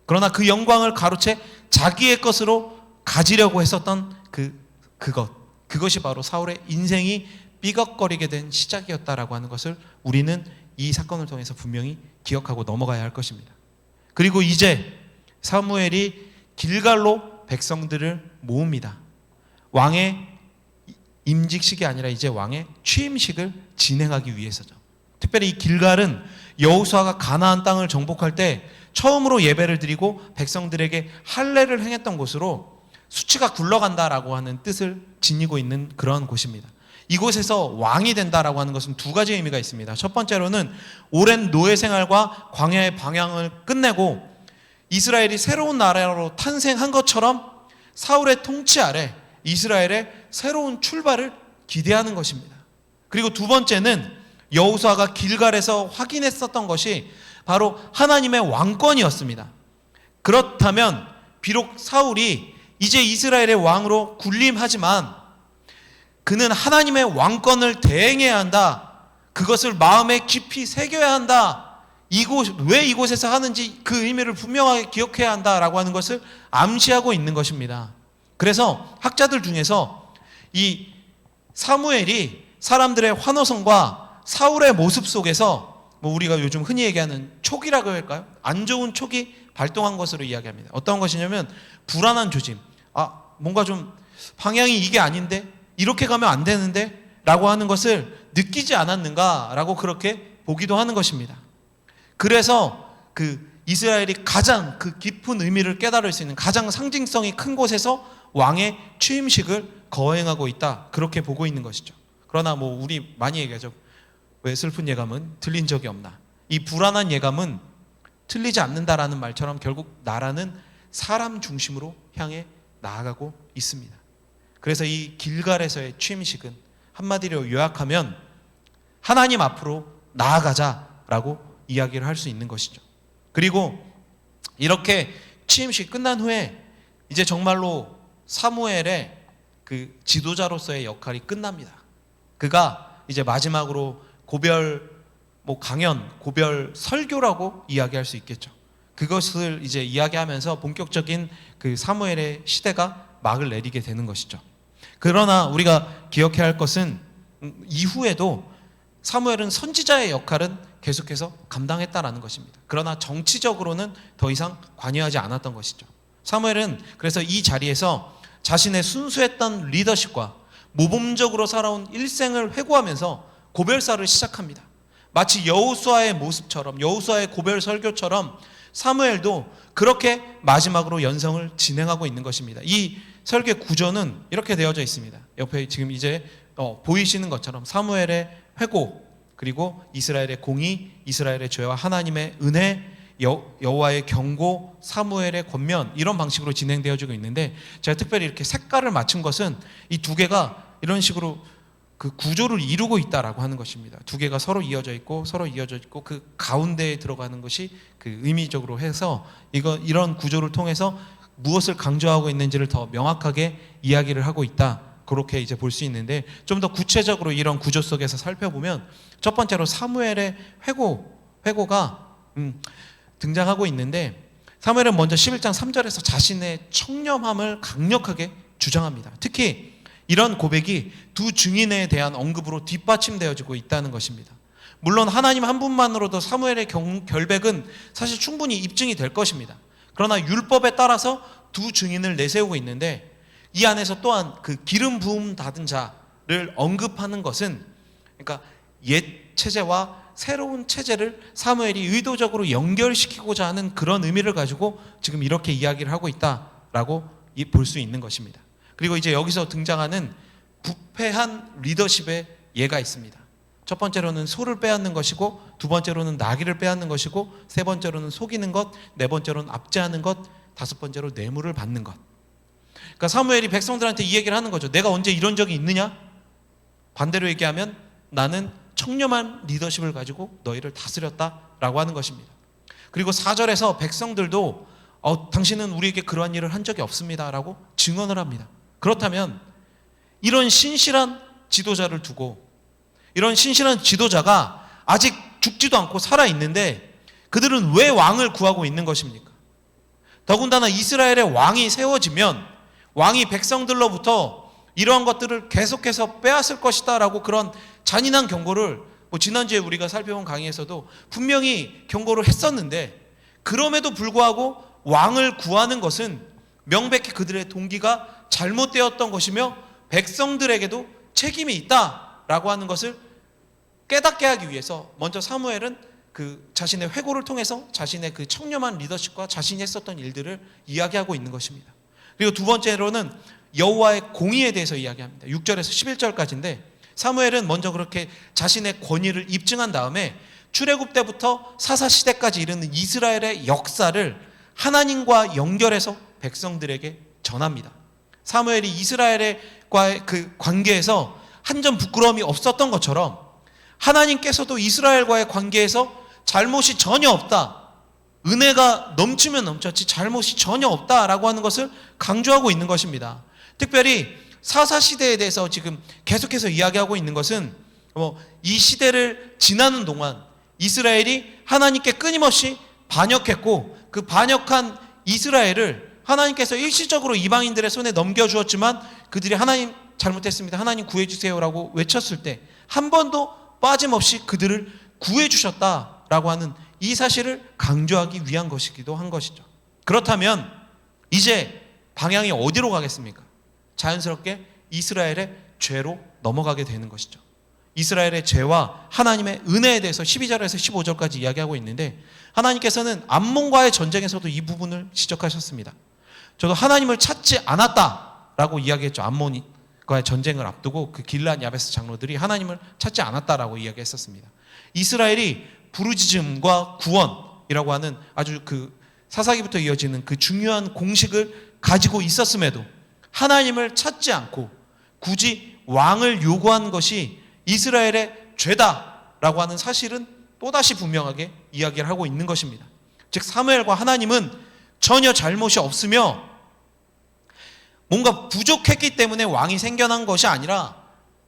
A: 그러나 그 영광을 가로채 자기의 것으로 가지려고 했었던 그것이 바로 사울의 인생이 삐걱거리게 된 시작이었다라고 하는 것을 우리는 이 사건을 통해서 분명히 기억하고 넘어가야 할 것입니다. 그리고 이제 사무엘이 길갈로 백성들을 모읍니다. 왕의 임직식이 아니라 이제 왕의 취임식을 진행하기 위해서죠. 특별히 이 길갈은 여호수아가 가나안 땅을 정복할 때 처음으로 예배를 드리고 백성들에게 할례를 행했던 곳으로 수치가 굴러간다라고 하는 뜻을 지니고 있는 그러한 곳입니다. 이곳에서 왕이 된다라고 하는 것은 두 가지 의미가 있습니다. 첫 번째로는 오랜 노예 생활과 광야의 방향을 끝내고 이스라엘이 새로운 나라로 탄생한 것처럼 사울의 통치 아래 이스라엘의 새로운 출발을 기대하는 것입니다. 그리고 두 번째는 여호수아가 길갈에서 확인했었던 것이 바로 하나님의 왕권이었습니다. 그렇다면 비록 사울이 이제 이스라엘의 왕으로 군림하지만 그는 하나님의 왕권을 대행해야 한다. 그것을 마음에 깊이 새겨야 한다. 왜 이곳에서 하는지 그 의미를 분명하게 기억해야 한다라고 하는 것을 암시하고 있는 것입니다. 그래서 학자들 중에서 이 사무엘이 사람들의 환호성과 사울의 모습 속에서 우리가 요즘 흔히 얘기하는 촉이라고 할까요? 안 좋은 촉이 발동한 것으로 이야기합니다. 어떤 것이냐면 불안한 조짐. 뭔가 좀 방향이 이게 아닌데? 이렇게 가면 안 되는데? 라고 하는 것을 느끼지 않았는가? 라고 그렇게 보기도 하는 것입니다. 그래서 이스라엘이 가장 깊은 의미를 깨달을 수 있는 가장 상징성이 큰 곳에서 왕의 취임식을 거행하고 있다. 그렇게 보고 있는 것이죠. 그러나 우리 많이 얘기하죠. 왜 슬픈 예감은 들린 적이 없나? 이 불안한 예감은 틀리지 않는다라는 말처럼 결국 나라는 사람 중심으로 향해 나아가고 있습니다. 그래서 이 길갈에서의 취임식은 한마디로 요약하면 하나님 앞으로 나아가자라고 이야기를 할 수 있는 것이죠. 그리고 이렇게 취임식 끝난 후에 이제 정말로 사무엘의 지도자로서의 역할이 끝납니다. 그가 이제 마지막으로 고별 강연, 고별 설교라고 이야기할 수 있겠죠. 그것을 이제 이야기하면서 본격적인 사무엘의 시대가 막을 내리게 되는 것이죠. 그러나 우리가 기억해야 할 것은 이후에도 사무엘은 선지자의 역할은 계속해서 감당했다라는 것입니다. 그러나 정치적으로는 더 이상 관여하지 않았던 것이죠. 사무엘은 그래서 이 자리에서 자신의 순수했던 리더십과 모범적으로 살아온 일생을 회고하면서 고별사를 시작합니다. 마치 여호수아의 모습처럼, 여호수아의 고별 설교처럼 사무엘도 그렇게 마지막으로 연성을 진행하고 있는 것입니다. 이 설교 구조는 이렇게 되어져 있습니다. 옆에 지금 이제 보이시는 것처럼 사무엘의 회고, 그리고 이스라엘의 공의, 이스라엘의 죄와 하나님의 은혜, 여호와의 경고, 사무엘의 권면, 이런 방식으로 진행되어지고 있는데, 제가 특별히 이렇게 색깔을 맞춘 것은 이 두 개가 이런 식으로 그 구조를 이루고 있다라고 하는 것입니다. 두 개가 서로 이어져 있고 그 가운데에 들어가는 것이 그 의미적으로 해서 이런 구조를 통해서 무엇을 강조하고 있는지를 더 명확하게 이야기를 하고 있다, 그렇게 이제 볼 수 있는데, 좀 더 구체적으로 이런 구조 속에서 살펴보면 첫 번째로 사무엘의 회고가 등장하고 있는데, 사무엘은 먼저 11장 3절에서 자신의 청렴함을 강력하게 주장합니다. 특히 이런 고백이 두 증인에 대한 언급으로 뒷받침되어지고 있다는 것입니다. 물론 하나님 한 분만으로도 사무엘의 결백은 사실 충분히 입증이 될 것입니다. 그러나 율법에 따라서 두 증인을 내세우고 있는데, 이 안에서 또한 그 기름 부음 받은 자를 언급하는 것은, 그러니까 옛 체제와 새로운 체제를 사무엘이 의도적으로 연결시키고자 하는 그런 의미를 가지고 지금 이렇게 이야기를 하고 있다라고 볼 수 있는 것입니다. 그리고 이제 여기서 등장하는 부패한 리더십의 예가 있습니다. 첫 번째로는 소를 빼앗는 것이고, 두 번째로는 나귀를 빼앗는 것이고, 세 번째로는 속이는 것, 네 번째로는 압제하는 것, 다섯 번째로 뇌물을 받는 것. 그러니까 사무엘이 백성들한테 이 얘기를 하는 거죠. 내가 언제 이런 적이 있느냐? 반대로 얘기하면 나는 청렴한 리더십을 가지고 너희를 다스렸다라고 하는 것입니다. 그리고 4절에서 백성들도 당신은 우리에게 그러한 일을 한 적이 없습니다라고 증언을 합니다. 그렇다면 이런 신실한 지도자를 두고, 이런 신실한 지도자가 아직 죽지도 않고 살아있는데 그들은 왜 왕을 구하고 있는 것입니까? 더군다나 이스라엘의 왕이 세워지면 왕이 백성들로부터 이러한 것들을 계속해서 빼앗을 것이다 라고 그런 잔인한 경고를 지난주에 우리가 살펴본 강의에서도 분명히 경고를 했었는데, 그럼에도 불구하고 왕을 구하는 것은 명백히 그들의 동기가 잘못되었던 것이며 백성들에게도 책임이 있다라고 하는 것을 깨닫게 하기 위해서 먼저 사무엘은 그 자신의 회고를 통해서 자신의 그 청렴한 리더십과 자신이 했었던 일들을 이야기하고 있는 것입니다. 그리고 두 번째로는 여호와의 공의에 대해서 이야기합니다. 6절에서 11절까지인데, 사무엘은 먼저 그렇게 자신의 권위를 입증한 다음에 출애굽 때부터 사사시대까지 이르는 이스라엘의 역사를 하나님과 연결해서 백성들에게 전합니다. 사무엘이 이스라엘과의 그 관계에서 한 점 부끄러움이 없었던 것처럼 하나님께서도 이스라엘과의 관계에서 잘못이 전혀 없다, 은혜가 넘치면 넘쳤지 잘못이 전혀 없다라고 하는 것을 강조하고 있는 것입니다. 특별히 사사시대에 대해서 지금 계속해서 이야기하고 있는 것은 이 시대를 지나는 동안 이스라엘이 하나님께 끊임없이 반역했고, 그 반역한 이스라엘을 하나님께서 일시적으로 이방인들의 손에 넘겨주었지만 그들이 하나님 잘못했습니다, 하나님 구해주세요라고 외쳤을 때 한 번도 빠짐없이 그들을 구해주셨다라고 하는 이 사실을 강조하기 위한 것이기도 한 것이죠. 그렇다면 이제 방향이 어디로 가겠습니까? 자연스럽게 이스라엘의 죄로 넘어가게 되는 것이죠. 이스라엘의 죄와 하나님의 은혜에 대해서 12절에서 15절까지 이야기하고 있는데, 하나님께서는 암몬과의 전쟁에서도 이 부분을 지적하셨습니다. 저도 하나님을 찾지 않았다라고 이야기했죠. 암몬과의 전쟁을 앞두고 그 길앗 야베스 장로들이 하나님을 찾지 않았다라고 이야기했었습니다. 이스라엘이 부르짖음과 구원이라고 하는 아주 그 사사기부터 이어지는 그 중요한 공식을 가지고 있었음에도 하나님을 찾지 않고 굳이 왕을 요구한 것이 이스라엘의 죄다라고 하는 사실은 또다시 분명하게 이야기를 하고 있는 것입니다. 즉 사무엘과 하나님은 전혀 잘못이 없으며 뭔가 부족했기 때문에 왕이 생겨난 것이 아니라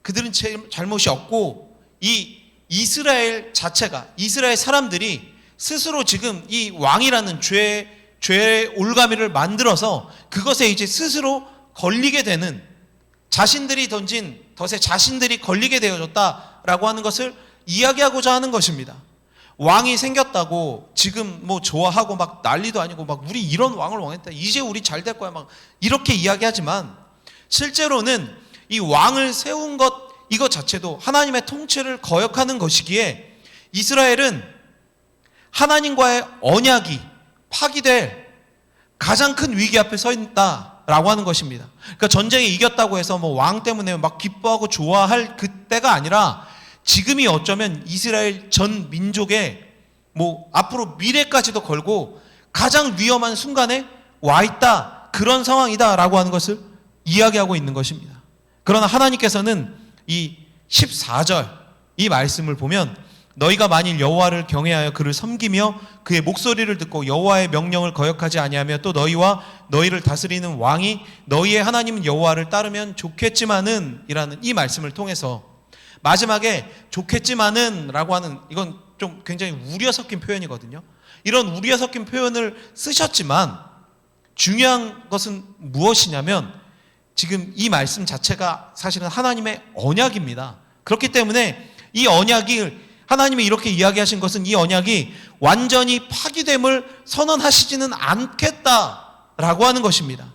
A: 그들은 잘못이 없고, 이 이스라엘 자체가, 이스라엘 사람들이 스스로 지금 이 왕이라는 죄의 올가미를 만들어서 그것에 이제 스스로 걸리게 되는, 자신들이 던진 덫에 자신들이 걸리게 되어졌다라고 하는 것을 이야기하고자 하는 것입니다. 왕이 생겼다고 지금 좋아하고 막 난리도 아니고 막 우리 이런 왕을 원했다, 이제 우리 잘 될 거야 막 이렇게 이야기하지만, 실제로는 이 왕을 세운 것 이것 자체도 하나님의 통치를 거역하는 것이기에 이스라엘은 하나님과의 언약이 파기될 가장 큰 위기 앞에 서 있다라고 하는 것입니다. 그러니까 전쟁에 이겼다고 해서 왕 때문에 막 기뻐하고 좋아할 그때가 아니라 지금이 어쩌면 이스라엘 전 민족의 앞으로 미래까지도 걸고 가장 위험한 순간에 와 있다, 그런 상황이다라고 하는 것을 이야기하고 있는 것입니다. 그러나 하나님께서는 이 14절 이 말씀을 보면 너희가 만일 여호와를 경외하여 그를 섬기며 그의 목소리를 듣고 여호와의 명령을 거역하지 아니하며 또 너희와 너희를 다스리는 왕이 너희의 하나님 여호와를 따르면 좋겠지만은 이라는 이 말씀을 통해서 마지막에 좋겠지만은 라고 하는, 이건 좀 굉장히 우려 섞인 표현이거든요. 이런 우려 섞인 표현을 쓰셨지만 중요한 것은 무엇이냐면 지금 이 말씀 자체가 사실은 하나님의 언약입니다. 그렇기 때문에 이 언약이, 하나님이 이렇게 이야기하신 것은 이 언약이 완전히 파기됨을 선언하시지는 않겠다라고 하는 것입니다.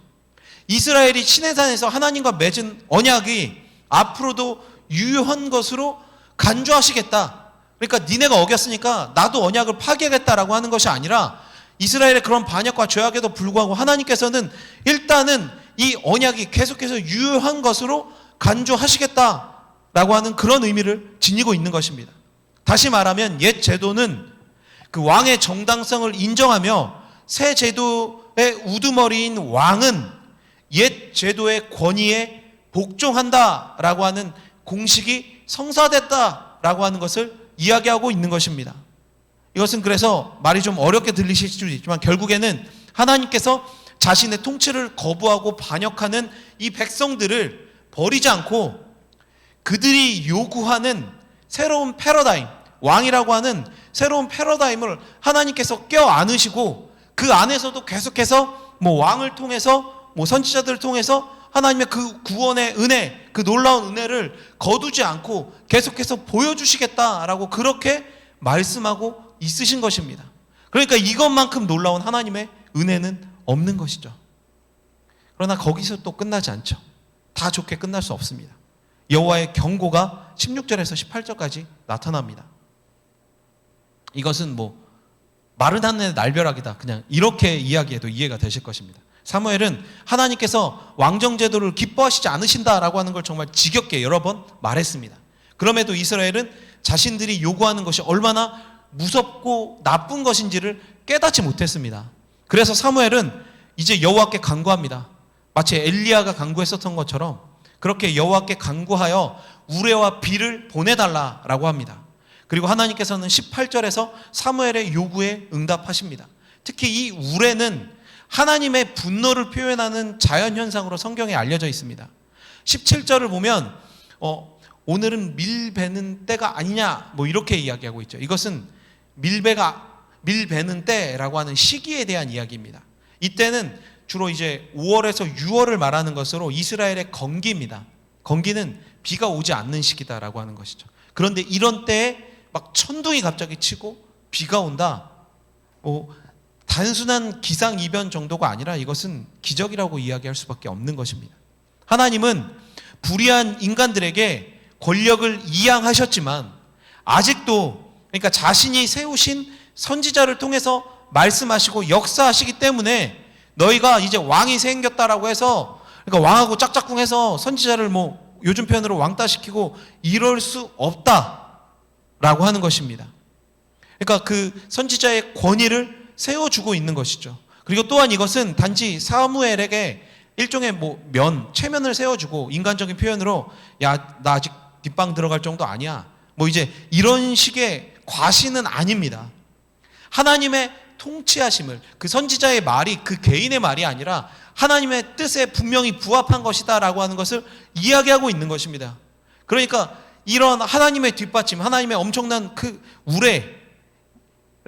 A: 이스라엘이 시내산에서 하나님과 맺은 언약이 앞으로도 유효한 것으로 간주하시겠다. 그러니까 니네가 어겼으니까 나도 언약을 파기하겠다라고 하는 것이 아니라 이스라엘의 그런 반역과 죄악에도 불구하고 하나님께서는 일단은 이 언약이 계속해서 유효한 것으로 간주하시겠다라고 하는 그런 의미를 지니고 있는 것입니다. 다시 말하면 옛 제도는 그 왕의 정당성을 인정하며 새 제도의 우두머리인 왕은 옛 제도의 권위에 복종한다라고 하는 공식이 성사됐다라고 하는 것을 이야기하고 있는 것입니다. 이것은 그래서 말이 좀 어렵게 들리실 수도 있지만 결국에는 하나님께서 자신의 통치를 거부하고 반역하는 이 백성들을 버리지 않고 그들이 요구하는 새로운 패러다임, 왕이라고 하는 새로운 패러다임을 하나님께서 껴안으시고 그 안에서도 계속해서 왕을 통해서 선지자들을 통해서 하나님의 그 구원의 은혜, 그 놀라운 은혜를 거두지 않고 계속해서 보여주시겠다라고 그렇게 말씀하고 있으신 것입니다. 그러니까 이것만큼 놀라운 하나님의 은혜는 없는 것이죠. 그러나 거기서 또 끝나지 않죠. 다 좋게 끝날 수 없습니다. 여호와의 경고가 16절에서 18절까지 나타납니다. 이것은 마른 하늘의 날벼락이다, 그냥 이렇게 이야기해도 이해가 되실 것입니다. 사무엘은 하나님께서 왕정제도를 기뻐하시지 않으신다라고 하는 걸 정말 지겹게 여러 번 말했습니다. 그럼에도 이스라엘은 자신들이 요구하는 것이 얼마나 무섭고 나쁜 것인지를 깨닫지 못했습니다. 그래서 사무엘은 이제 여호와께 간구합니다. 마치 엘리야가 간구했었던 것처럼 그렇게 여호와께 간구하여 우레와 비를 보내달라라고 합니다. 그리고 하나님께서는 18절에서 사무엘의 요구에 응답하십니다. 특히 이 우레는 하나님의 분노를 표현하는 자연현상으로 성경에 알려져 있습니다. 17절을 보면 오늘은 밀 베는 때가 아니냐 이렇게 이야기하고 있죠. 이것은 밀 베는 때라고 하는 시기에 대한 이야기입니다. 이때는 주로 이제 5월에서 6월을 말하는 것으로 이스라엘의 건기입니다. 건기는 비가 오지 않는 시기다라고 하는 것이죠. 그런데 이런 때에 막 천둥이 갑자기 치고 비가 온다. 단순한 기상이변 정도가 아니라 이것은 기적이라고 이야기할 수밖에 없는 것입니다. 하나님은 불의한 인간들에게 권력을 이양하셨지만 아직도, 그러니까 자신이 세우신 선지자를 통해서 말씀하시고 역사하시기 때문에 너희가 이제 왕이 생겼다라고 해서, 그러니까 왕하고 짝짝꿍해서 선지자를 요즘 표현으로 왕따시키고 이럴 수 없다라고 하는 것입니다. 그러니까 그 선지자의 권위를 세워주고 있는 것이죠. 그리고 또한 이것은 단지 사무엘에게 일종의 체면을 세워주고 인간적인 표현으로 야, 나 아직 뒷방 들어갈 정도 아니야. 이제 이런 식의 과시는 아닙니다. 하나님의 통치하심을, 그 선지자의 말이 그 개인의 말이 아니라 하나님의 뜻에 분명히 부합한 것이다라고 하는 것을 이야기하고 있는 것입니다. 그러니까 이런 하나님의 뒷받침, 하나님의 엄청난 그 우레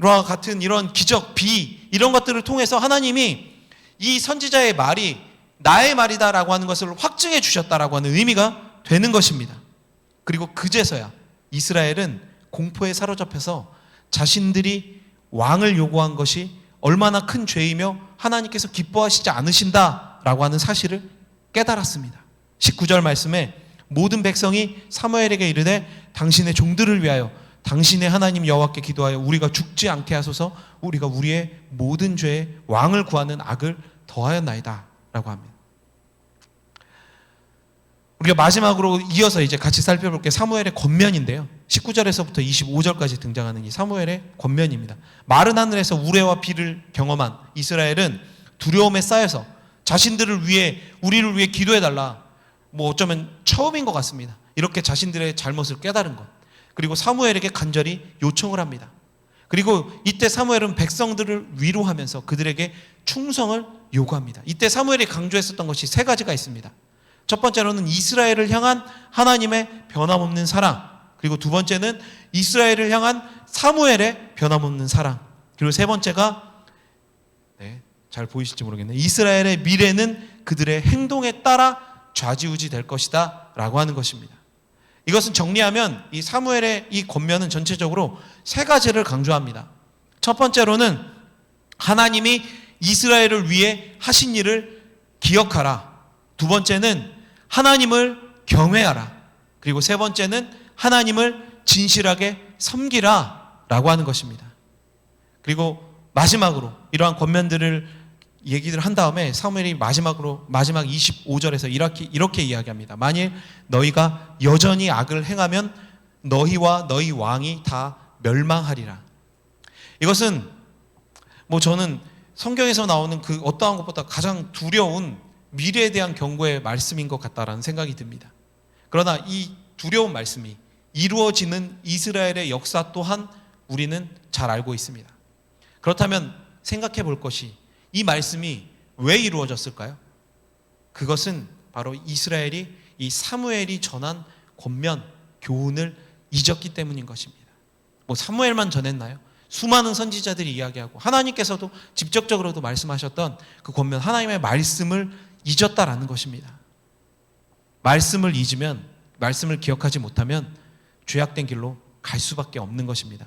A: 와 같은 이런 기적, 비, 이런 것들을 통해서 하나님이 이 선지자의 말이 나의 말이다라고 하는 것을 확증해 주셨다라고 하는 의미가 되는 것입니다. 그리고 그제서야 이스라엘은 공포에 사로잡혀서 자신들이 왕을 요구한 것이 얼마나 큰 죄이며 하나님께서 기뻐하시지 않으신다라고 하는 사실을 깨달았습니다. 19절 말씀에 모든 백성이 사무엘에게 이르되 당신의 종들을 위하여 당신의 하나님 여호와께 기도하여 우리가 죽지 않게 하소서. 우리가 우리의 모든 죄에 왕을 구하는 악을 더하였나이다 라고 합니다. 우리가 마지막으로 이어서 이제 같이 살펴볼 게 사무엘의 권면인데요. 19절에서부터 25절까지 등장하는 이 사무엘의 권면입니다. 마른 하늘에서 우레와 비를 경험한 이스라엘은 두려움에 쌓여서 자신들을 위해, 우리를 위해 기도해달라, 뭐 어쩌면 처음인 것 같습니다. 이렇게 자신들의 잘못을 깨달은 것, 그리고 사무엘에게 간절히 요청을 합니다. 그리고 이때 사무엘은 백성들을 위로하면서 그들에게 충성을 요구합니다. 이때 사무엘이 강조했었던 것이 세 가지가 있습니다. 첫 번째로는 이스라엘을 향한 하나님의 변함없는 사랑, 그리고 두 번째는 이스라엘을 향한 사무엘의 변함없는 사랑, 그리고 세 번째가, 잘 보이실지 모르겠네요, 이스라엘의 미래는 그들의 행동에 따라 좌지우지 될 것이다 라고 하는 것입니다. 이것은 정리하면 이 사무엘의 이 권면은 전체적으로 세 가지를 강조합니다. 첫 번째로는 하나님이 이스라엘을 위해 하신 일을 기억하라. 두 번째는 하나님을 경외하라. 그리고 세 번째는 하나님을 진실하게 섬기라 라고 하는 것입니다. 그리고 마지막으로 이러한 권면들을 얘기를 한 다음에 사무엘이 마지막 25절에서 이렇게 이야기합니다. 만일 너희가 여전히 악을 행하면 너희와 너희 왕이 다 멸망하리라. 이것은 뭐 저는 성경에서 나오는 그 어떠한 것보다 가장 두려운 미래에 대한 경고의 말씀인 것 같다라는 생각이 듭니다. 그러나 이 두려운 말씀이 이루어지는 이스라엘의 역사 또한 우리는 잘 알고 있습니다. 그렇다면 생각해 볼 것이, 이 말씀이 왜 이루어졌을까요? 그것은 바로 이스라엘이 이 사무엘이 전한 권면, 교훈을 잊었기 때문인 것입니다. 뭐 사무엘만 전했나요? 수많은 선지자들이 이야기하고 하나님께서도 직접적으로도 말씀하셨던 그 권면, 하나님의 말씀을 잊었다라는 것입니다. 말씀을 잊으면, 말씀을 기억하지 못하면 죄악된 길로 갈 수밖에 없는 것입니다.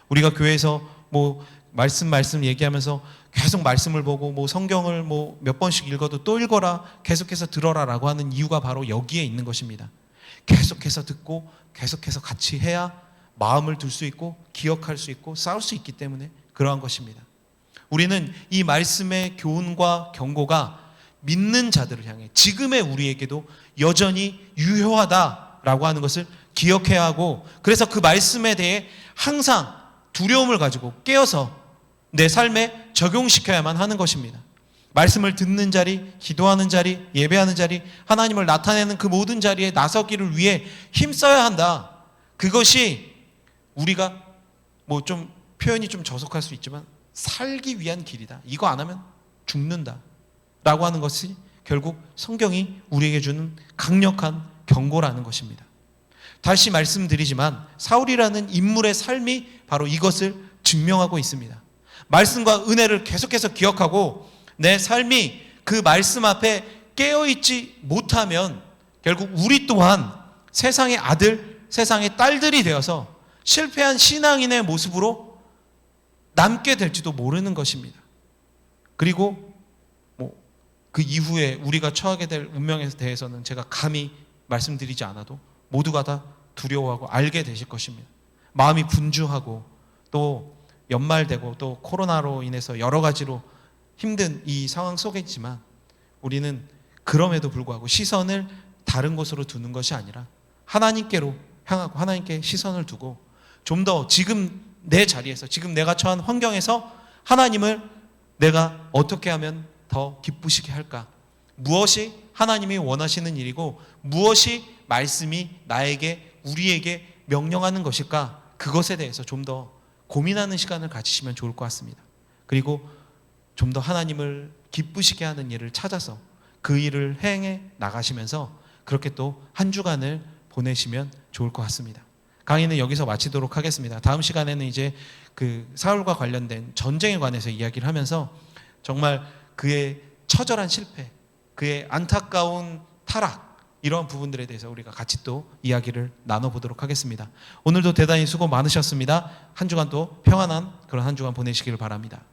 A: 우리가 교회에서 뭐 말씀 얘기하면서 계속 말씀을 보고 뭐 성경을 뭐 몇 번씩 읽어도 또 읽어라, 계속해서 들어라라고 하는 이유가 바로 여기에 있는 것입니다. 계속해서 듣고 계속해서 같이 해야 마음을 둘 수 있고 기억할 수 있고 싸울 수 있기 때문에 그러한 것입니다. 우리는 이 말씀의 교훈과 경고가 믿는 자들을 향해 지금의 우리에게도 여전히 유효하다라고 하는 것을 기억해야 하고, 그래서 그 말씀에 대해 항상 두려움을 가지고 깨어서 내 삶에 적용시켜야만 하는 것입니다. 말씀을 듣는 자리, 기도하는 자리, 예배하는 자리, 하나님을 나타내는 그 모든 자리에 나서기를 위해 힘써야 한다. 그것이 우리가 뭐 좀 표현이 좀 저속할 수 있지만 살기 위한 길이다. 이거 안 하면 죽는다 라고 하는 것이 결국 성경이 우리에게 주는 강력한 경고라는 것입니다. 다시 말씀드리지만 사울이라는 인물의 삶이 바로 이것을 증명하고 있습니다. 말씀과 은혜를 계속해서 기억하고 내 삶이 그 말씀 앞에 깨어있지 못하면 결국 우리 또한 세상의 아들, 세상의 딸들이 되어서 실패한 신앙인의 모습으로 남게 될지도 모르는 것입니다. 그리고 뭐 그 이후에 우리가 처하게 될 운명에 대해서는 제가 감히 말씀드리지 않아도 모두가 다 두려워하고 알게 되실 것입니다. 마음이 분주하고 또 연말되고 또 코로나로 인해서 여러 가지로 힘든 이 상황 속에 있지만 우리는 그럼에도 불구하고 시선을 다른 곳으로 두는 것이 아니라 하나님께로 향하고 하나님께 시선을 두고 좀 더 지금 내 자리에서, 지금 내가 처한 환경에서 하나님을 내가 어떻게 하면 더 기쁘시게 할까? 무엇이 하나님이 원하시는 일이고 무엇이 말씀이 나에게, 우리에게 명령하는 것일까? 그것에 대해서 좀 더 고민하는 시간을 가지시면 좋을 것 같습니다. 그리고 좀 더 하나님을 기쁘시게 하는 일을 찾아서 그 일을 행해 나가시면서 그렇게 또 한 주간을 보내시면 좋을 것 같습니다. 강의는 여기서 마치도록 하겠습니다. 다음 시간에는 이제 그 사울과 관련된 전쟁에 관해서 이야기를 하면서 정말 그의 처절한 실패, 그의 안타까운 타락, 이러한 부분들에 대해서 우리가 같이 또 이야기를 나눠보도록 하겠습니다. 오늘도 대단히 수고 많으셨습니다. 한 주간 또 평안한 그런 한 주간 보내시기를 바랍니다.